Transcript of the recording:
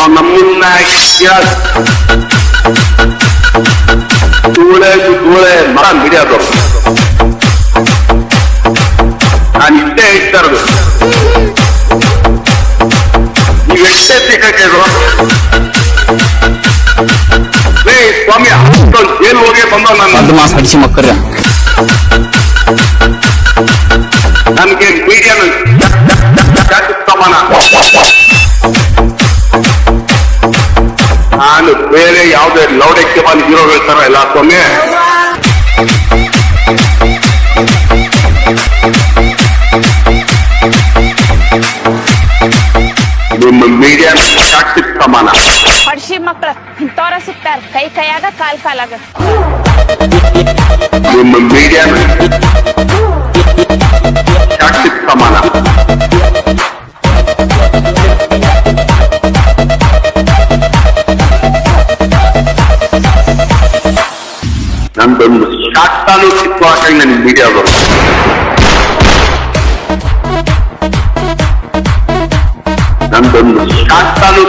ನಮ್ಮನ್ನ ಧೂಳೆ ಮರ ಮಿಡಿಯೋದು ನಾನು ಇಷ್ಟೇ ಹೇಳ್ತಾ ಇರೋದು. ನೀವು ಎಷ್ಟೇ ಸಿಕ್ಕಾಕಿದ್ರು ಸ್ವಾಮಿ ಜೈಲು ಹೋಗಿ ಬಂದ ನನ್ನ ಮಾಸ ಹಡಿಸಿ ಮಕ್ಕಳ ನಮ್ಗೆ ಮೀಡಿಯಾ ಸಮಾನ. ನಾನು ಬೇರೆ ಯಾವುದೇ ಲೌಡಕ್ಕೆ ಬಂದು ಹೀರೋ ಹೇಳ್ತಾರ ಎಲ್ಲ ಸ್ವಾಮಿ. ನಿಮ್ಮ ಮೀಡಿಯಾ ಶಾಕ್ತಿಕ್ ಸಮಾನ. ಹಡ್ಸಿ ಮಕ್ಳು ಇಂಥವ್ರ ಸಿಗ್ತಾರ ಕೈ ಕೈಯಾಗ ಕಾಲ್ ಕಾಲಾಗ. ನಿಮ್ಮ ಮೀಡಿಯಾ ಶಾಕ್ತಿಕ್ ಸಮಾನ. ನಂದೊಂದು ಶಾಕ್ತಾನು ಕಿತ್ಕೊಳಕಾಗಿ ನನಗೆ ಮೀಡಿಯಾದವರು. ನಂದೊಂದು ಶಾಕ್ತಾನು